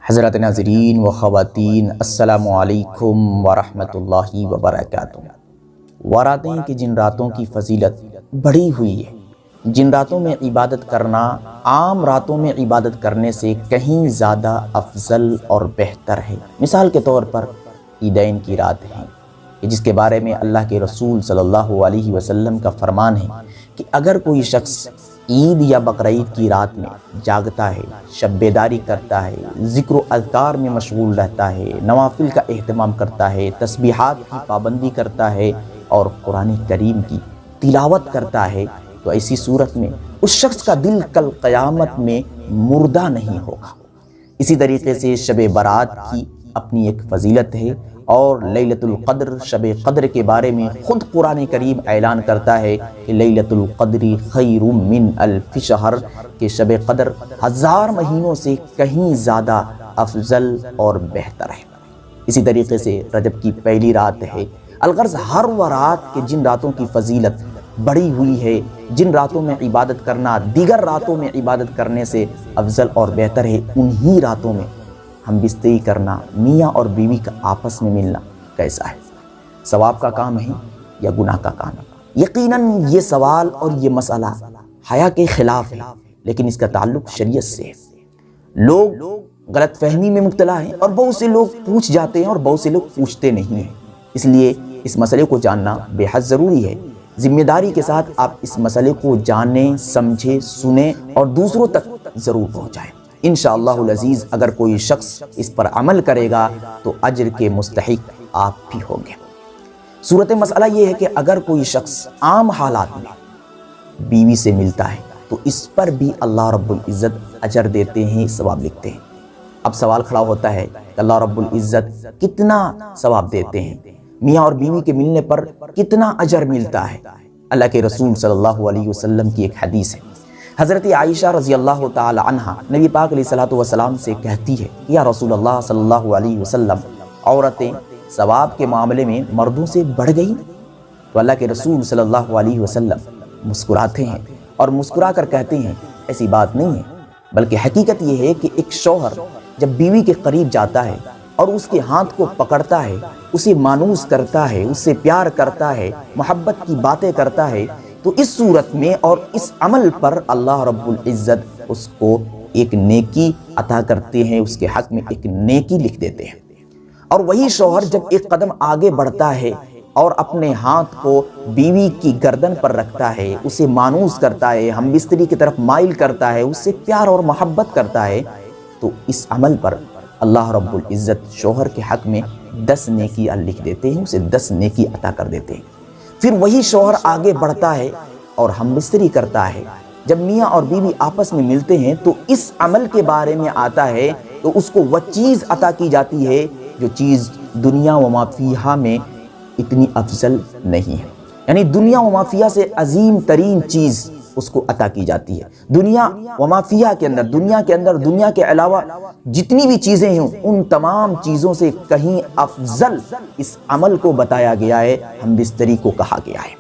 حضرات ناظرین و خواتین، السلام علیکم ورحمۃ اللہ وبرکاتہ۔ راتیں کہ جن راتوں کی فضیلت بڑھی ہوئی ہے، جن راتوں میں عبادت کرنا عام راتوں میں عبادت کرنے سے کہیں زیادہ افضل اور بہتر ہے۔ مثال کے طور پر عیدین کی رات ہے، جس کے بارے میں اللہ کے رسول صلی اللہ علیہ وسلم کا فرمان ہے کہ اگر کوئی شخص عید یا بقرعید کی رات میں جاگتا ہے، شب بیداری کرتا ہے، ذکر و اذکار میں مشغول رہتا ہے، نوافل کا اہتمام کرتا ہے، تسبیحات کی پابندی کرتا ہے اور قرآن کریم کی تلاوت کرتا ہے، تو ایسی صورت میں اس شخص کا دل کل قیامت میں مردہ نہیں ہوگا۔ اسی طریقے سے شب برات کی اپنی ایک فضیلت ہے، اور لیلۃ القدر شب قدر کے بارے میں خود قرآن کریم اعلان کرتا ہے کہ لیلۃ القدر خیر من الف شہر، کہ شب قدر 1000 مہینوں سے کہیں زیادہ افضل اور بہتر ہے۔ اسی طریقے سے رجب کی پہلی رات ہے۔ الغرض ہر وہ رات کے جن راتوں کی فضیلت بڑھی ہوئی ہے، جن راتوں میں عبادت کرنا دیگر راتوں میں عبادت کرنے سے افضل اور بہتر ہے، انہی راتوں میں ہمبستری کرنا، میاں اور بیوی کا آپس میں ملنا کیسا ہے؟ ثواب کا کام ہے یا گناہ کا کام ہے؟ یقیناً یہ سوال اور یہ مسئلہ حیا کے خلاف ہے، لیکن اس کا تعلق شریعت سے ہے۔ لوگ غلط فہمی میں مبتلا ہیں، اور بہت سے لوگ پوچھ جاتے ہیں اور بہت سے لوگ پوچھتے نہیں ہیں۔ اس لیے اس مسئلے کو جاننا بے حد ضروری ہے۔ ذمہ داری کے ساتھ آپ اس مسئلے کو جانیں، سمجھیں، سنیں اور دوسروں تک ضرور پہنچائیں۔ انشاءاللہ العزیز اگر کوئی شخص اس پر عمل کرے گا تو اجر کے مستحق آپ بھی ہوں گے۔ صورت مسئلہ یہ ہے کہ اگر کوئی شخص عام حالات میں بیوی سے ملتا ہے تو اس پر بھی اللہ رب العزت اجر دیتے ہیں، ثواب لکھتے ہیں۔ اب سوال کھڑا ہوتا ہے کہ اللہ رب العزت کتنا ثواب دیتے ہیں؟ میاں اور بیوی کے ملنے پر کتنا اجر ملتا ہے؟ اللہ کے رسول صلی اللہ علیہ وسلم کی ایک حدیث ہے۔ حضرت عائشہ رضی اللہ تعالی عنہ نبی پاک علیہ الصلوۃ والسلام سے کہتی ہے، یا رسول اللہ صلی اللہ علیہ وسلم، عورتیں ثواب کے معاملے میں مردوں سے بڑھ گئی؟ تو اللہ کے رسول صلی اللہ علیہ وسلم مسکراتے ہیں اور مسکرا کر کہتے ہیں، ایسی بات نہیں ہے، بلکہ حقیقت یہ ہے کہ ایک شوہر جب بیوی کے قریب جاتا ہے اور اس کے ہاتھ کو پکڑتا ہے، اسے مانوس کرتا ہے، اس سے پیار کرتا ہے، محبت کی باتیں کرتا ہے، تو اس صورت میں اور اس عمل پر اللہ رب العزت اس کو ایک نیکی عطا کرتے ہیں، اس کے حق میں ایک نیکی لکھ دیتے ہیں۔ اور وہی شوہر جب ایک قدم آگے بڑھتا ہے اور اپنے ہاتھ کو بیوی کی گردن پر رکھتا ہے، اسے مانوس کرتا ہے، ہمبستری کی طرف مائل کرتا ہے، اس سے پیار اور محبت کرتا ہے، تو اس عمل پر اللہ رب العزت شوہر کے حق میں 10 نیکی لکھ دیتے ہیں، اسے 10 نیکی عطا کر دیتے ہیں۔ پھر وہی شوہر آگے بڑھتا ہے اور ہمبستری کرتا ہے۔ جب میاں اور بیوی آپس میں ملتے ہیں تو اس عمل کے بارے میں آتا ہے تو اس کو وہ چیز عطا کی جاتی ہے جو چیز دنیا و ما فیہا میں اتنی افضل نہیں ہے، یعنی دنیا و ما فیہا سے عظیم ترین چیز اس کو عطا کی جاتی ہے۔ دنیا و ما فیہا کے اندر، دنیا کے علاوہ جتنی بھی چیزیں ہیں، ان تمام چیزوں سے کہیں افضل اس عمل کو بتایا گیا ہے، ہمبستری کو کہا گیا ہے۔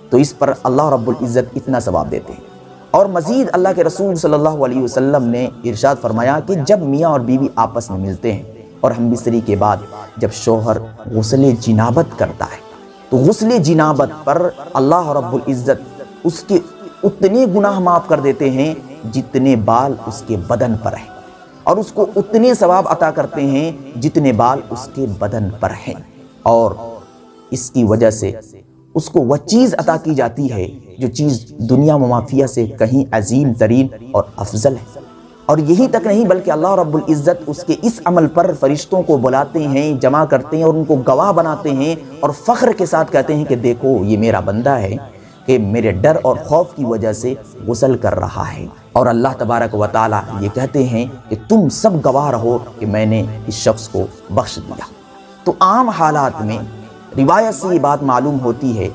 تو اس پر اللہ رب العزت اتنا ثواب دیتے ہیں۔ اور مزید اللہ کے رسول صلی اللہ علیہ وسلم نے ارشاد فرمایا کہ جب میاں اور بیوی آپس میں ملتے ہیں اور ہمبستری کے بعد جب شوہر غسل جنابت کرتا ہے تو غسل جنابت پر اللہ رب العزت اس کے اتنے گناہ معاف کر دیتے ہیں جتنے بال اس کے بدن پر ہیں، اور اس کو اتنے ثواب عطا کرتے ہیں جتنے بال اس کے بدن پر ہیں، اور اس کی وجہ سے اس کو وہ چیز عطا کی جاتی ہے جو چیز دنیا و ما فیہا سے کہیں عظیم ترین اور افضل ہے۔ اور یہی تک نہیں بلکہ اللہ رب العزت اس کے اس عمل پر فرشتوں کو بلاتے ہیں، جمع کرتے ہیں اور ان کو گواہ بناتے ہیں، اور فخر کے ساتھ کہتے ہیں کہ دیکھو یہ میرا بندہ ہے کہ میرے ڈر اور خوف کی وجہ سے غسل کر رہا ہے۔ اور اللہ تبارک و تعالیٰ یہ کہتے ہیں کہ تم سب گواہ رہو کہ میں نے اس شخص کو بخش دیا۔ تو عام حالات میں روایت سے یہ بات معلوم ہوتی ہے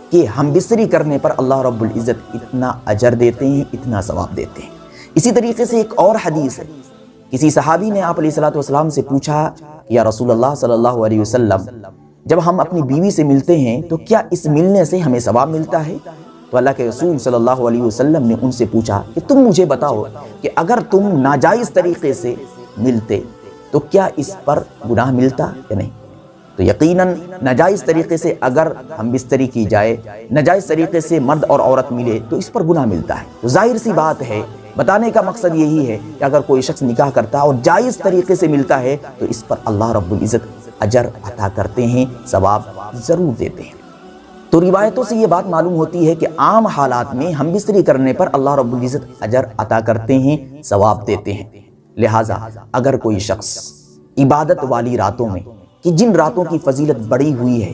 کہ ہمبستری کرنے پر اللہ رب العزت اتنا اجر دیتے ہیں، اتنا ثواب دیتے ہیں۔ اسی طریقے سے ایک اور حدیث ہے، کسی صحابی نے آپ علیہ الصلوۃ والسلام سے پوچھا، یا رسول اللہ صلی اللہ علیہ وسلم، جب ہم اپنی بیوی سے ملتے ہیں تو کیا اس ملنے سے ہمیں ثواب ملتا ہے؟ تو اللہ کے رسول صلی اللہ علیہ وسلم نے ان سے پوچھا کہ تم مجھے بتاؤ کہ اگر تم ناجائز طریقے سے ملتے تو کیا اس پر گناہ ملتا یا نہیں؟ تو یقیناً ناجائز طریقے سے اگر ہمبستری کی جائے، ناجائز طریقے سے مرد اور عورت ملے تو اس پر گناہ ملتا ہے۔ تو ظاہر سی بات ہے، بتانے کا مقصد یہی ہے کہ اگر کوئی شخص نکاح کرتا ہے اور جائز طریقے سے ملتا ہے تو اس پر اللہ رب العزت اجر عطا کرتے ہیں، ثواب ضرور دیتے ہیں۔ تو روایتوں سے یہ بات معلوم ہوتی ہے کہ عام حالات میں ہمبستری کرنے پر اللہ رب العزت اجر عطا کرتے ہیں، ثواب دیتے ہیں۔ لہٰذا اگر کوئی شخص عبادت والی راتوں میں، کہ جن راتوں کی فضیلت بڑی ہوئی ہے،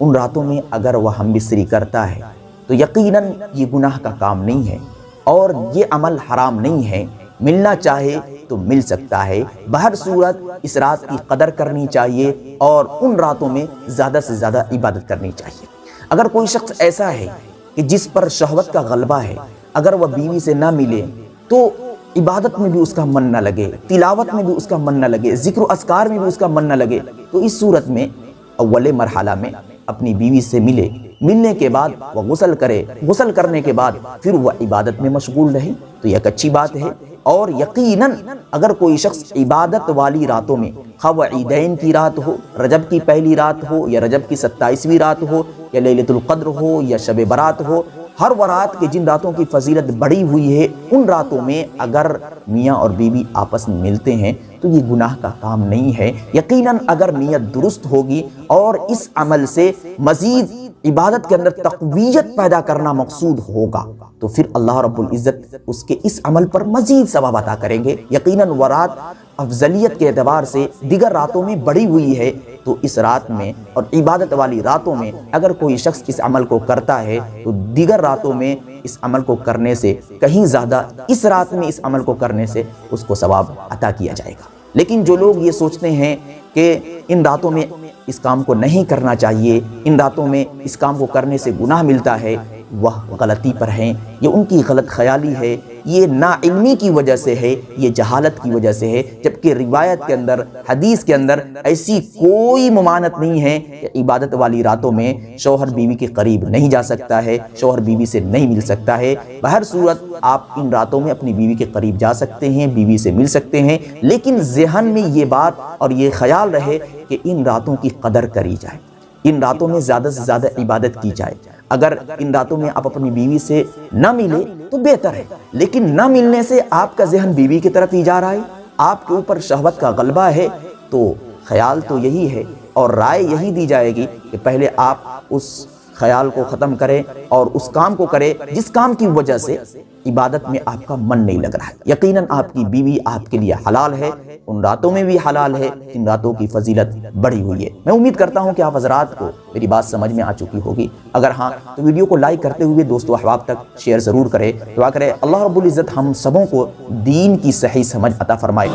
ان راتوں میں اگر وہ ہمبستری کرتا ہے تو یقیناً یہ گناہ کا کام نہیں ہے اور یہ عمل حرام نہیں ہے۔ ملنا چاہے تو مل سکتا ہے، بہر صورت اس رات کی قدر کرنی چاہیے اور ان راتوں میں زیادہ سے زیادہ عبادت کرنی چاہیے۔ اگر کوئی شخص ایسا ہے کہ جس پر شہوت کا غلبہ ہے، اگر وہ بیوی سے نہ ملے تو عبادت میں بھی اس کا من نہ لگے، تلاوت میں بھی اس کا من نہ لگے، ذکر و اذکار میں بھی اس کا من نہ لگے، تو اس صورت میں اول مرحلہ میں اپنی بیوی سے ملے، ملنے کے بعد وہ غسل کرے، غسل کرنے کے بعد پھر وہ عبادت میں مشغول رہے تو یہ ایک اچھی بات ہے۔ اور یقیناً اگر کوئی شخص عبادت والی راتوں میں، خواہ وہ عیدین کی رات ہو، رجب کی پہلی رات ہو یا رجب کی 27ویں رات ہو یا لیلۃ القدر ہو یا شب برات ہو، ہر وہ رات کے جن راتوں کی فضیلت بڑی ہوئی ہے، ان راتوں میں اگر میاں اور بیوی آپس میں ملتے ہیں تو یہ گناہ کا کام نہیں ہے۔ یقیناً اگر نیت درست ہوگی اور اس عمل سے مزید عبادت کے اندر تقویت پیدا کرنا مقصود ہوگا تو پھر اللہ رب العزت اس کے اس عمل پر مزید ثواب عطا کریں گے۔ یقیناً وہ رات افضلیت کے اعتبار سے دیگر راتوں میں بڑی ہوئی ہے، تو اس رات میں اور عبادت والی راتوں میں اگر کوئی شخص اس عمل کو کرتا ہے تو دیگر راتوں میں اس عمل کو کرنے سے کہیں زیادہ اس رات میں اس عمل کو کرنے سے اس کو ثواب عطا کیا جائے گا۔ لیکن جو لوگ یہ سوچتے ہیں کہ ان راتوں میں اس کام کو نہیں کرنا چاہیے، ان راتوں میں اس کام کو کرنے سے گناہ ملتا ہے، وہ غلطی پر ہیں، یہ ان کی غلط خیالی ہے، یہ ناعلمی کی وجہ سے ہے، یہ جہالت کی وجہ سے ہے، جبکہ روایت کے اندر، حدیث کے اندر ایسی کوئی ممانعت نہیں ہے کہ عبادت والی راتوں میں شوہر بیوی کے قریب نہیں جا سکتا ہے، شوہر بیوی سے نہیں مل سکتا ہے۔ بہر صورت آپ ان راتوں میں اپنی بیوی کے قریب جا سکتے ہیں، بیوی سے مل سکتے ہیں، لیکن ذہن میں یہ بات اور یہ خیال رہے کہ ان راتوں کی قدر کری جائے، ان راتوں میں زیادہ سے زیادہ عبادت کی جائے۔ اگر ان راتوں میں آپ اپنی بیوی سے نہ ملے تو بہتر ہے، لیکن نہ ملنے سے آپ کا ذہن بیوی کی طرف ہی جا رہا ہے، آپ کے اوپر شہوت کا غلبہ ہے، تو خیال تو یہی ہے اور رائے یہی دی جائے گی کہ پہلے آپ اس خیال کو ختم کریں اور اس کام کو کریں جس کام کی وجہ سے عبادت میں آپ کا من نہیں لگ رہا ہے۔ یقیناً آپ کی بیوی آپ کے لیے حلال ہے، ان راتوں میں بھی حلال ہے، ان راتوں کی فضیلت بڑی ہوئی ہے۔ میں امید کرتا ہوں کہ آپ حضرات کو میری بات سمجھ میں آ چکی ہوگی، اگر ہاں تو ویڈیو کو لائک کرتے ہوئے دوستو احباب تک شیئر ضرور کریں۔ دعا کریں اللہ رب العزت ہم سبوں کو دین کی صحیح سمجھ عطا فرمائے۔